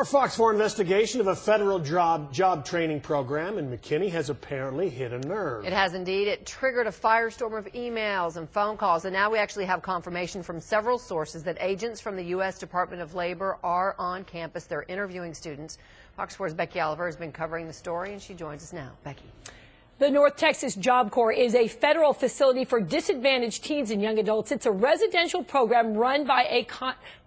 Our Fox 4 investigation of a federal job training program in McKinney has apparently hit a nerve. It has indeed. It triggered a firestorm of emails and phone calls, and now we actually have confirmation from several sources that agents from the U.S. Department of Labor are on campus. They're interviewing students. Fox 4's Becky Oliver has been covering the story, and she joins us now. Becky. The North Texas Job Corps is a federal facility for disadvantaged teens and young adults. It's a residential program run by a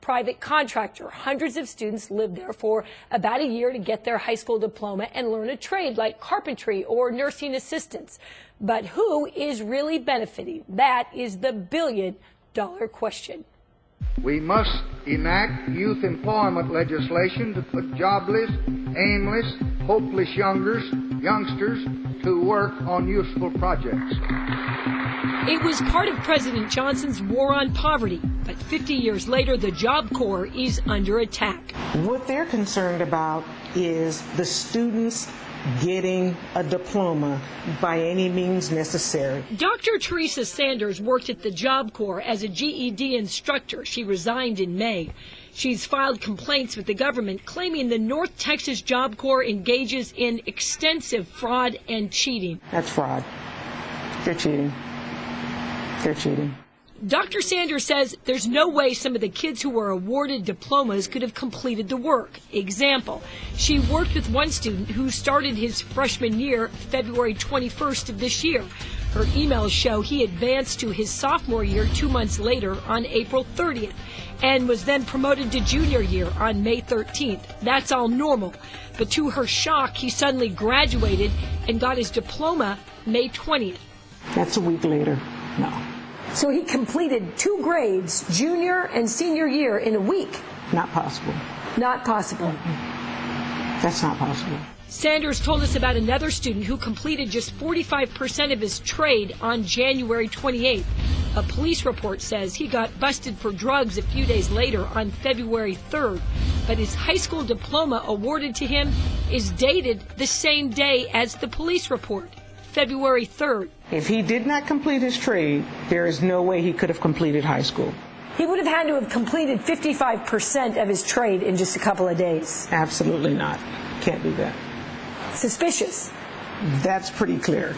private contractor. Hundreds of students live there for about a year to get their high school diploma and learn a trade like carpentry or nursing assistance. But who is really benefiting? That is the billion-dollar question. We must enact youth employment legislation to put jobless, aimless, hopeless youngsters to work on useful projects. It was part of President Johnson's war on poverty, but 50 years later, the Job Corps is under attack. What they're concerned about is the students getting a diploma by any means necessary. Dr. Teresa Sanders worked at the Job Corps as a GED instructor. She resigned in May. She's filed complaints with the government claiming the North Texas Job Corps engages in extensive fraud and cheating. That's fraud. They're cheating. They're cheating. Dr. Sanders says there's no way some of the kids who were awarded diplomas could have completed the work. Example, she worked with one student who started his freshman year February 21st of this year. Her emails show he advanced to his sophomore year 2 months later on April 30th and was then promoted to junior year on May 13th. That's all normal. But to her shock, he suddenly graduated and got his diploma May 20th. That's a week later. No. So he completed 2 grades, junior and senior year, in a week. Not possible. Not possible. That's not possible. Sanders told us about another student who completed just 45% of his trade on January 28th. A police report says he got busted for drugs a few days later on February 3rd, but his high school diploma awarded to him is dated the same day as the police report, February 3rd. If he did not complete his trade, there is no way he could have completed high school. He would have had to have completed 55% of his trade in just a couple of days. Absolutely not. Can't do that. Suspicious. That's pretty clear.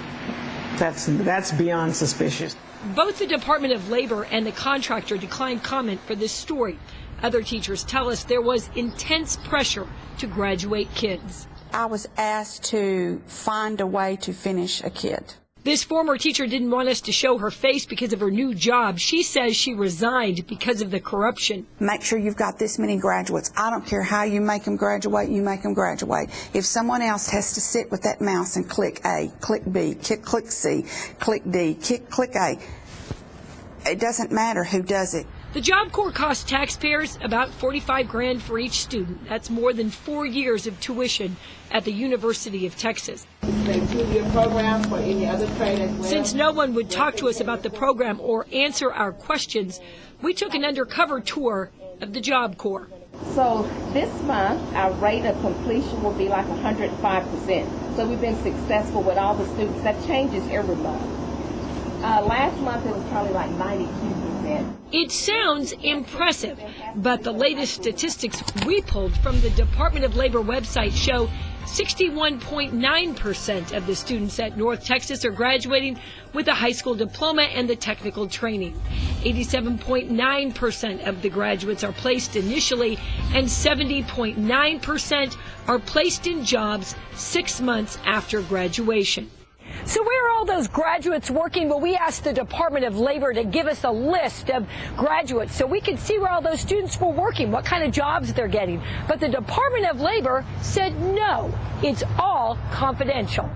That's beyond suspicious. Both the Department of Labor and the contractor declined comment for this story. Other teachers tell us there was intense pressure to graduate kids. I was asked to find a way to finish a kid. This former teacher didn't want us to show her face because of her new job. She says she resigned because of the corruption. Make sure you've got this many graduates. I don't care how you make them graduate, you make them graduate. If someone else has to sit with that mouse and click A, click B, click C, click D, click A, it doesn't matter who does it. The Job Corps costs taxpayers about $45 grand for each student. That's more than 4 years of tuition at the University of Texas. Since no one would talk to us about the program or answer our questions, we took an undercover tour of the Job Corps. So this month, our rate of completion will be like 105%. So we've been successful with all the students. That changes every month. Last month, it was probably like 92%. It sounds impressive, but the latest statistics we pulled from the Department of Labor website show 61.9% of the students at North Texas are graduating with a high school diploma and the technical training. 87.9% of the graduates are placed initially, and 70.9% are placed in jobs 6 months after graduation. So where are all those graduates working? Well, we asked the Department of Labor to give us a list of graduates so we could see where all those students were working, what kind of jobs they're getting. But the Department of Labor said no, it's all confidential.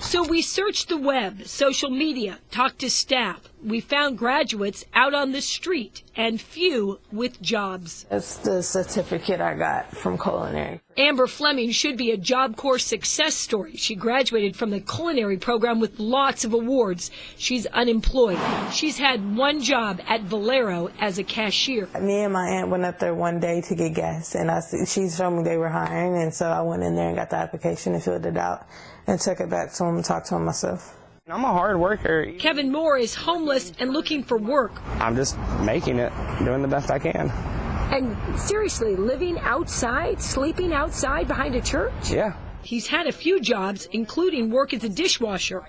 So we searched the web, social media, talked to staff. We found graduates out on the street and few with jobs. It's the certificate I got from culinary. Amber Fleming should be a Job Corps success story. She graduated from the culinary program with lots of awards. She's unemployed. She's had one job at Valero as a cashier. Me and my aunt went up there one day to get gas, and she showed me they were hiring, and so I went in there and got the application and filled it out and took it back to them and talked to them myself. I'm a hard worker. Kevin Moore is homeless and looking for work. I'm just making it, doing the best I can. And seriously, living outside, sleeping outside behind a church? Yeah. He's had a few jobs, including work as a dishwasher.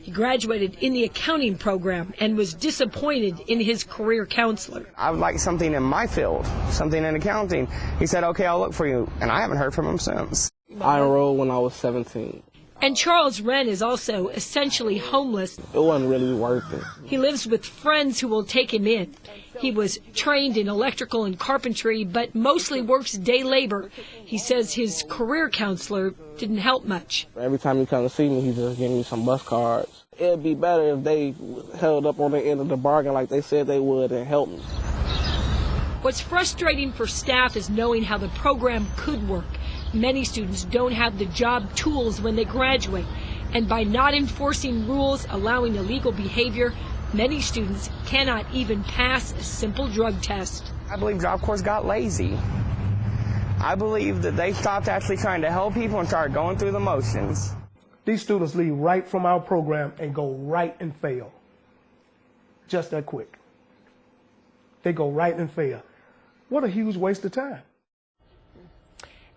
He graduated in the accounting program and was disappointed in his career counselor. I would like something in my field, something in accounting. He said, okay, I'll look for you. And I haven't heard from him since. I enrolled when I was 17. And Charles Wren is also essentially homeless. It wasn't really worth it. He lives with friends who will take him in. He was trained in electrical and carpentry, but mostly works day labor. He says his career counselor didn't help much. Every time he comes to see me, he just gives me some bus cards. It'd be better if they held up on the end of the bargain like they said they would and helped me. What's frustrating for staff is knowing how the program could work. Many students don't have the job tools when they graduate, and by not enforcing rules allowing illegal behavior, many students cannot even pass a simple drug test. I believe Job Corps got lazy. I believe that they stopped actually trying to help people and started going through the motions. These students leave right from our program and go right and fail. Just that quick. They go right and fail. What a huge waste of time.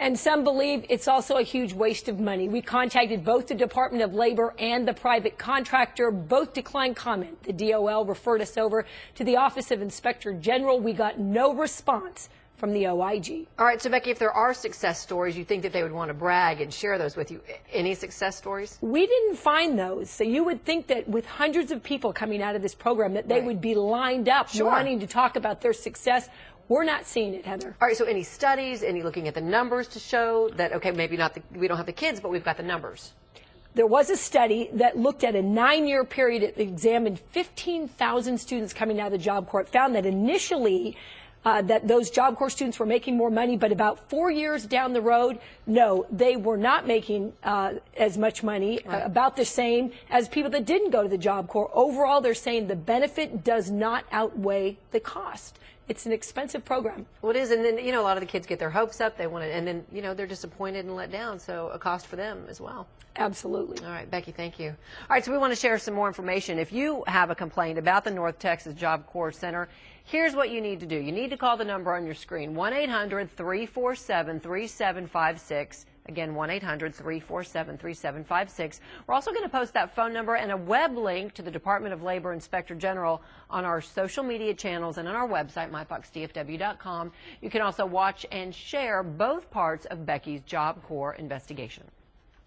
And some believe it's also a huge waste of money. We contacted both the Department of Labor and the private contractor. Both declined comment. The DOL referred us over to the Office of Inspector General. We got no response from the OIG. All right, so Becky, if there are success stories, you think that they would want to brag and share those with you. Any success stories? We didn't find those. So you would think that with hundreds of people coming out of this program that they would be lined up wanting to talk about their success. We're not seeing it, Heather. All right, so any studies, any looking at the numbers to show that, okay, maybe not we don't have the kids, but we've got the numbers? There was a study that looked at a 9-year period. It examined 15,000 students coming out of the Job Corps. It found that initially that those Job Corps students were making more money, but about 4 years down the road, no, they were not making as much money, about the same as people that didn't go to the Job Corps. Overall, they're saying the benefit does not outweigh the cost. It's an expensive program. Well, it is, and then, you know, a lot of the kids get their hopes up, they want it, and then, you know, they're disappointed and let down, so a cost for them as well. Absolutely. All right, Becky, thank you. All right, so we want to share some more information. If you have a complaint about the North Texas Job Corps Center, here's what you need to do. You need to call the number on your screen, 1-800-347-3756. Again, 1-800-347-3756. We're also going to post that phone number and a web link to the Department of Labor Inspector General on our social media channels and on our website, myfoxdfw.com. You can also watch and share both parts of Becky's Job Corps investigation.